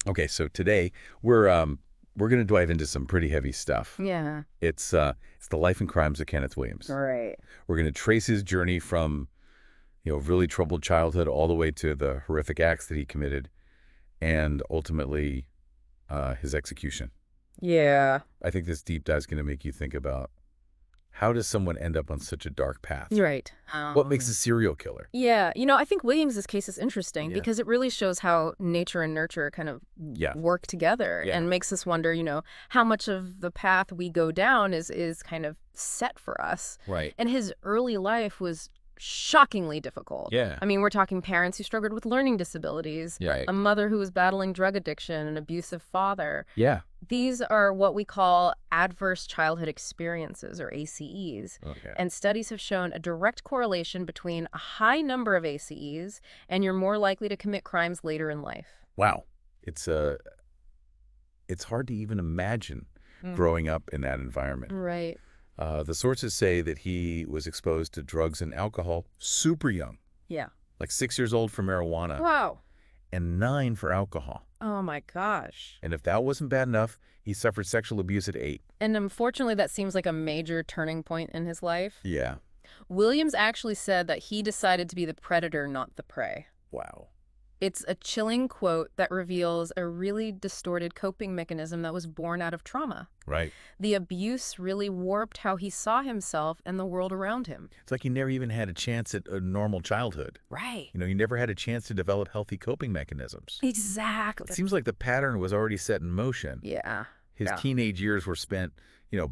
Okay, so today we're going to dive into some pretty heavy stuff. Yeah. It's the life and crimes of Kenneth Williams. Right. We're going to trace his journey from, really troubled childhood all the way to the horrific acts that he committed and ultimately his execution. Yeah. I think this deep dive is going to make you think about how does someone end up on such a dark path? Right. What makes a serial killer? Yeah. I think Williams's case is interesting Yeah. because it really shows how nature and nurture kind of Yeah. work together Yeah. and makes us wonder, how much of the path we go down is kind of set for us. Right. And his early life was shockingly difficult. Yeah. I mean, we're talking parents who struggled with learning disabilities, Right. a mother who was battling drug addiction, an abusive father. Yeah. These are what we call adverse childhood experiences, or ACEs. Okay. And studies have shown a direct correlation between a high number of ACEs and you're more likely to commit crimes later in life. Wow. It's hard to even imagine growing up in that environment. Right. The sources say that he was exposed to drugs and alcohol super young, Yeah. like 6 years old for marijuana Wow. and 9 for alcohol. Oh, my gosh. And if that wasn't bad enough, he suffered sexual abuse at 8. And unfortunately, that seems like a major turning point in his life. Yeah. Williams actually said that he decided to be the predator, not the prey. Wow. It's a chilling quote that reveals a really distorted coping mechanism that was born out of trauma. Right. The abuse really warped how he saw himself and the world around him. It's like he never even had a chance at a normal childhood. Right. He never had a chance to develop healthy coping mechanisms. Exactly. It seems like the pattern was already set in motion. Yeah. His teenage years were spent,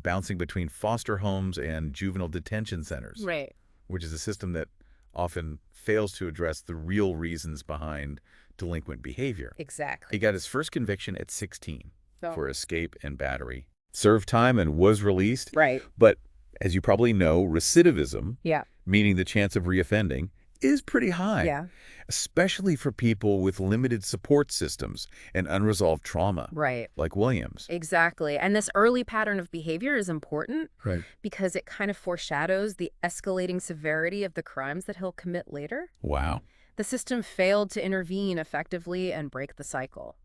bouncing between foster homes and juvenile detention centers. Right. Which is a system that often fails to address the real reasons behind delinquent behavior. Exactly. He got his first conviction at 16 Oh. for escape and battery. Served time and was released. Right. But as you probably know, recidivism, Yeah. meaning the chance of reoffending, is pretty high. Yeah. Especially for people with limited support systems and unresolved trauma. Right. Like Williams. Exactly. And this early pattern of behavior is important Right. because it kind of foreshadows the escalating severity of the crimes that he'll commit later. Wow. The system failed to intervene effectively and break the cycle.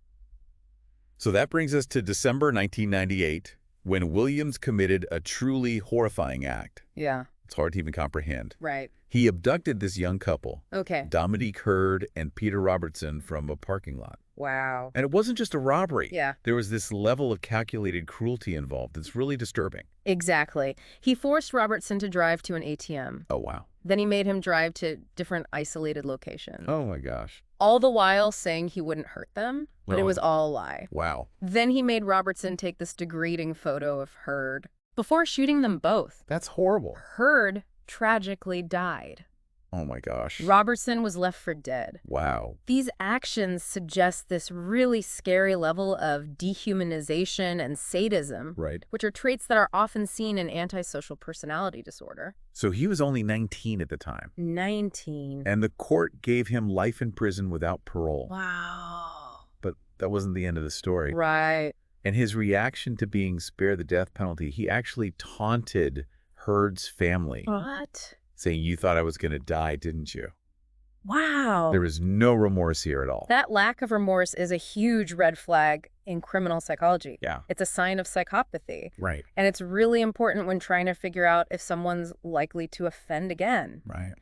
So that brings us to December 1998, when Williams committed a truly horrifying act. Yeah. It's hard to even comprehend. Right. He abducted this young couple, Okay. Dominique Hurd and Peter Robertson, from a parking lot. Wow. And it wasn't just a robbery. Yeah. There was this level of calculated cruelty involved that's really disturbing. Exactly. He forced Robertson to drive to an ATM. Oh, wow. Then he made him drive to different isolated locations. Oh, my gosh. All the while saying he wouldn't hurt them, but it Oh. was all a lie. Wow. Then he made Robertson take this degrading photo of Hurd before shooting them both. That's horrible. Hurd tragically died. Oh, my gosh. Robertson was left for dead. Wow. These actions suggest this really scary level of dehumanization and sadism, Right. which are traits that are often seen in antisocial personality disorder. So he was only 19 at the time. 19. And the court gave him life in prison without parole. Wow. But that wasn't the end of the story. Right. And his reaction to being spared the death penalty, he actually taunted Hurd's family, What? saying, "You thought I was going to die, didn't you?" Wow. There was no remorse here at all. That lack of remorse is a huge red flag in criminal psychology. Yeah. It's a sign of psychopathy. Right. And it's really important when trying to figure out if someone's likely to offend again. Right.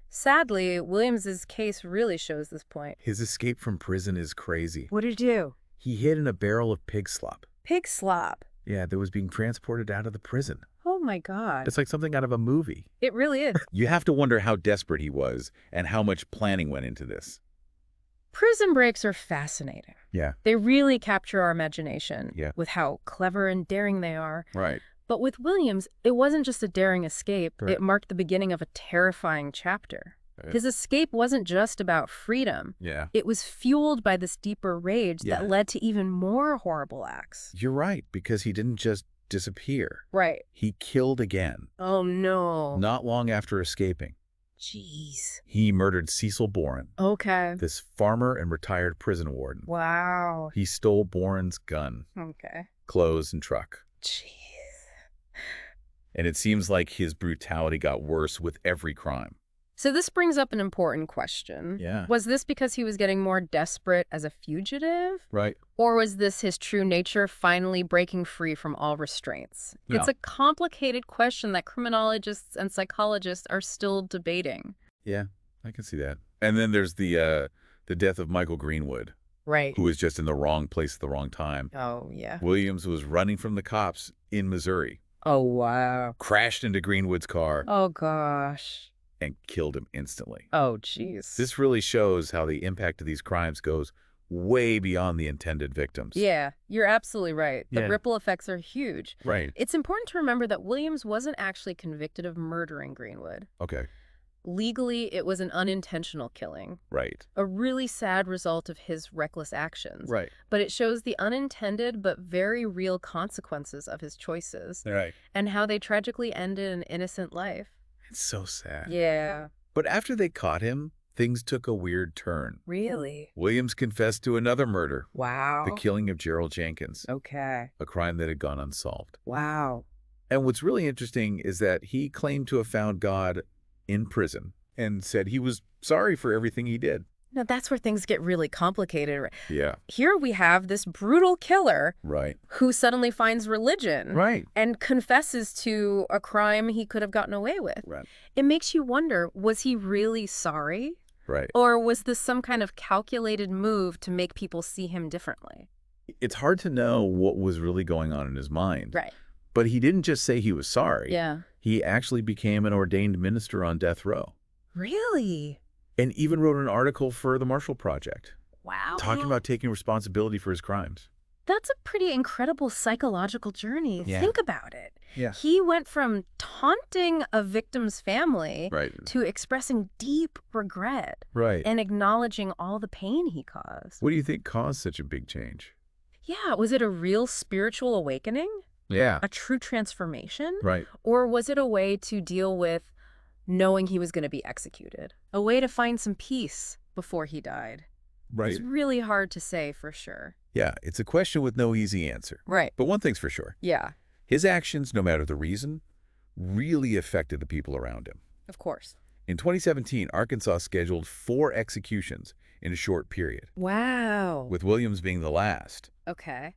Sadly, Williams's case really shows this point. His escape from prison is crazy. What did he do? He hid in a barrel of pig slop. Pig slop. Yeah, that was being transported out of the prison. Oh my God. It's like something out of a movie. It really is. You have to wonder how desperate he was and how much planning went into this. Prison breaks are fascinating. Yeah. They really capture our imagination Yeah. with how clever and daring they are. Right. But with Williams, it wasn't just a daring escape. Right. It marked the beginning of a terrifying chapter. Right. His escape wasn't just about freedom. Yeah. It was fueled by this deeper rage Yeah. that led to even more horrible acts. You're right, because he didn't just disappear. Right. He killed again, Oh, no. not long after escaping. Jeez. He murdered Cecil Boren, Okay. this farmer and retired prison warden. Wow. He stole Boren's gun, Okay. clothes, and truck. Jeez. And it seems like his brutality got worse with every crime. So this brings up an important question. Yeah. Was this because he was getting more desperate as a fugitive? Right. Or was this his true nature finally breaking free from all restraints? Yeah. It's a complicated question that criminologists and psychologists are still debating. Yeah, I can see that. And then there's the death of Michael Greenwood, Right. who was just in the wrong place at the wrong time. Oh, yeah. Williams was running from the cops in Missouri, Oh, wow. crashed into Greenwood's car, Oh, gosh. and killed him instantly. Oh, jeez. This really shows how the impact of these crimes goes way beyond the intended victims. Yeah, you're absolutely right. The Yeah. ripple effects are huge. Right. It's important to remember that Williams wasn't actually convicted of murdering Greenwood. Okay. Legally, it was an unintentional killing, Right. a really sad result of his reckless actions. Right. But it shows the unintended but very real consequences of his choices Right. and how they tragically ended an innocent life. It's so sad. Yeah. But after they caught him, things took a weird turn. Really? Williams confessed to another murder, Wow. the killing of Gerald Jenkins, Okay. a crime that had gone unsolved. Wow. And what's really interesting is that he claimed to have found God in prison and said he was sorry for everything he did. Now, that's where things get really complicated. Yeah. Here we have this brutal killer Right. who suddenly finds religion Right. and confesses to a crime he could have gotten away with. Right. It makes you wonder, was he really sorry? Right. Or was this some kind of calculated move to make people see him differently? It's hard to know what was really going on in his mind. Right. But he didn't just say he was sorry. Yeah. He actually became an ordained minister on death row Really? and even wrote an article for the Marshall Project Wow. talking about taking responsibility for his crimes. That's a pretty incredible psychological journey. Yeah. Think about it. Yeah. He went from taunting a victim's family Right. to expressing deep regret Right. and acknowledging all the pain he caused. What do you think caused such a big change? Yeah, was it a real spiritual awakening? Yeah. A true transformation? Right. Or was it a way to deal with knowing he was going to be executed? A way to find some peace before he died? Right. It's really hard to say for sure. Yeah. It's a question with no easy answer. Right. But one thing's for sure. Yeah, His actions, no matter the reason, really affected the people around him. of course. In 2017, Arkansas scheduled 4 executions in a short period, Wow. with Williams being the last. Okay.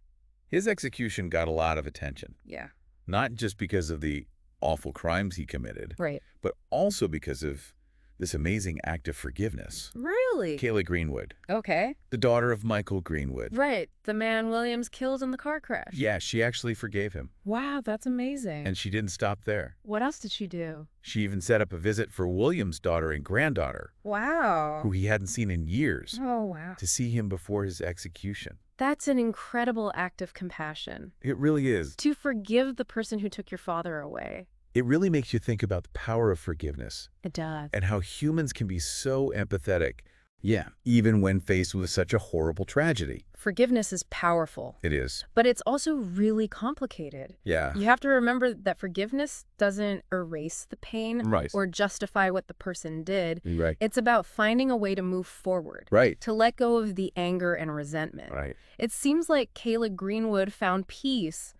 His execution got a lot of attention, Yeah. not just because of the awful crimes he committed, Right. but also because of this amazing act of forgiveness. Really? Kayla Greenwood, Okay. the daughter of Michael Greenwood. Right. The man Williams killed in the car crash. Yeah, she actually forgave him, Wow, that's amazing. and she didn't stop there. What else did she do? She even set up a visit for Williams' daughter and granddaughter, Wow. who he hadn't seen in years, Oh, wow. to see him before his execution. That's an incredible act of compassion. It really is. To forgive the person who took your father away. It really makes you think about the power of forgiveness It does. and how humans can be so empathetic, yeah, even when faced with such a horrible tragedy. Forgiveness is powerful, It is. but it's also really complicated. Yeah. You have to remember that forgiveness doesn't erase the pain Right. or justify what the person did. Right. It's about finding a way to move forward, Right. to let go of the anger and resentment. Right. It seems like Kayla Greenwood found peace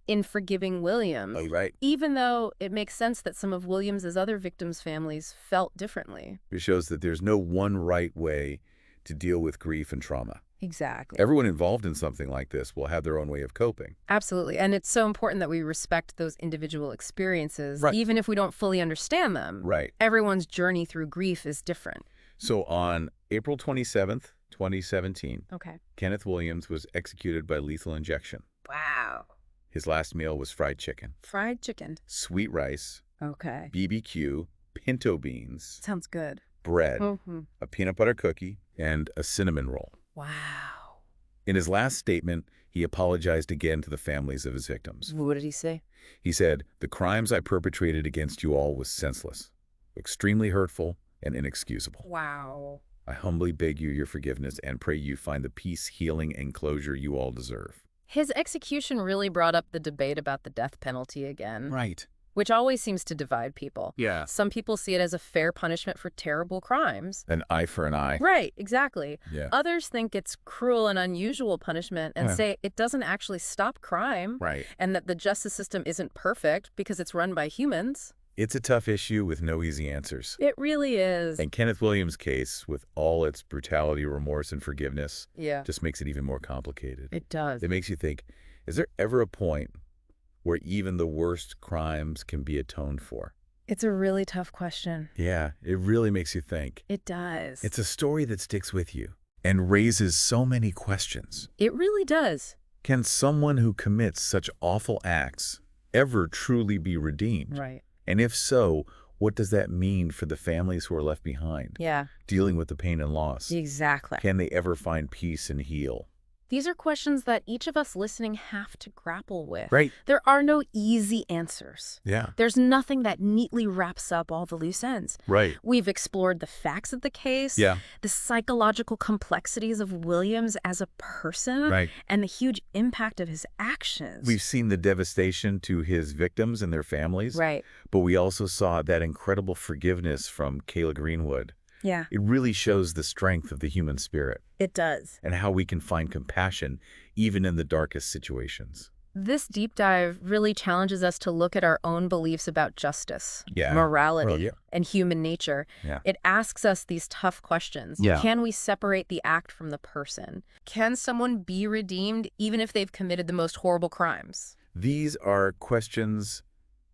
in forgiving Williams, Oh, right. even though it makes sense that some of Williams's other victims' families felt differently. It shows that there's no one right way to deal with grief and trauma. Exactly. Everyone involved in something like this will have their own way of coping. Absolutely. And it's so important that we respect those individual experiences, Right. even if we don't fully understand them. Right. Everyone's journey through grief is different. So on April 27th, 2017, Okay. Kenneth Williams was executed by lethal injection. Wow. His last meal was fried chicken, Fried chicken. sweet rice, Okay. BBQ, pinto beans, Sounds good. bread, Mm-hmm. a peanut butter cookie, and a cinnamon roll. Wow. In his last statement, he apologized again to the families of his victims. What did he say? He said, "The crimes I perpetrated against you all was senseless, extremely hurtful, and inexcusable. Wow. I humbly beg you your forgiveness and pray you find the peace, healing, and closure you all deserve." His execution really brought up the debate about the death penalty again, Right. which always seems to divide people. Yeah. Some people see it as a fair punishment for terrible crimes. An eye for an eye. Right, exactly. Yeah. Others think it's cruel and unusual punishment and Yeah. say it doesn't actually stop crime Right. and that the justice system isn't perfect because it's run by humans. It's a tough issue with no easy answers. It really is. And Kenneth Williams' case, with all its brutality, remorse, and forgiveness, Yeah, just makes it even more complicated. it does. It makes you think, is there ever a point where even the worst crimes can be atoned for? It's a really tough question. Yeah, it really makes you think. It does. It's a story that sticks with you and raises so many questions. It really does. Can someone who commits such awful acts ever truly be redeemed? Right. And if so, what does that mean for the families who are left behind, Yeah, dealing with the pain and loss? exactly. Can they ever find peace and heal? These are questions that each of us listening have to grapple with. Right. There are no easy answers. Yeah. There's nothing that neatly wraps up all the loose ends. Right. We've explored the facts of the case, Yeah. the psychological complexities of Williams as a person, Right. and the huge impact of his actions. We've seen the devastation to his victims and their families, Right. but we also saw that incredible forgiveness from Kayla Greenwood. Yeah, It really shows the strength of the human spirit it does. and how we can find compassion even in the darkest situations. This deep dive really challenges us to look at our own beliefs about justice, Yeah. morality, Well, yeah. and human nature. Yeah. It asks us these tough questions. Yeah. Can we separate the act from the person? Can someone be redeemed even if they've committed the most horrible crimes? These are questions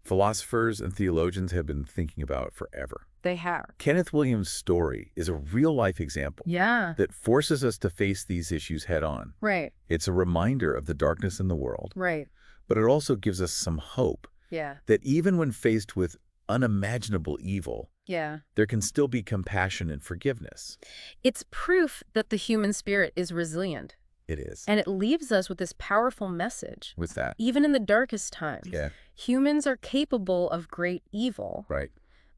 philosophers and theologians have been thinking about forever. They have. Kenneth Williams' story is a real-life example Yeah. that forces us to face these issues head-on. Right. It's a reminder of the darkness in the world, Right. but it also gives us some hope Yeah. that even when faced with unimaginable evil, Yeah. there can still be compassion and forgiveness. It's proof that the human spirit is resilient. It is. And it leaves us with this powerful message. What's that? Even in the darkest times, Yeah, humans are capable of great evil, right.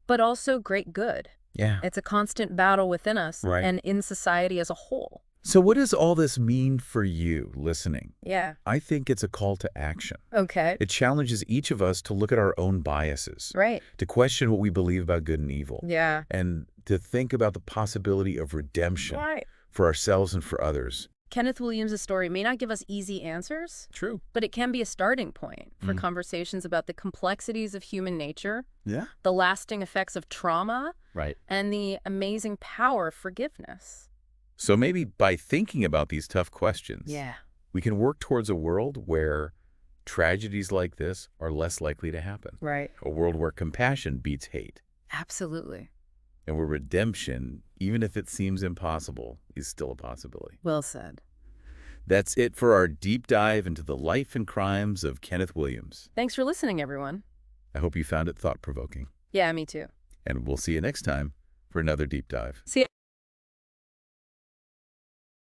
but also great good. Yeah. It's a constant battle within us Right. and in society as a whole. So what does all this mean for you listening? Yeah. I think it's a call to action. Okay. It challenges each of us to look at our own biases, Right. to question what we believe about good and evil, Yeah. and to think about the possibility of redemption Right. for ourselves and for others. Kenneth Williams' story may not give us easy answers, True. but it can be a starting point for conversations about the complexities of human nature, Yeah. the lasting effects of trauma, Right. and the amazing power of forgiveness. So maybe by thinking about these tough questions, Yeah. we can work towards a world where tragedies like this are less likely to happen. Right. A world where compassion beats hate, Absolutely. and where redemption, even if it seems impossible, is still a possibility. Well said. That's it for our deep dive into the life and crimes of Kenneth Williams. Thanks for listening, everyone. I hope you found it thought-provoking. Yeah, me too. And we'll see you next time for another deep dive. See ya.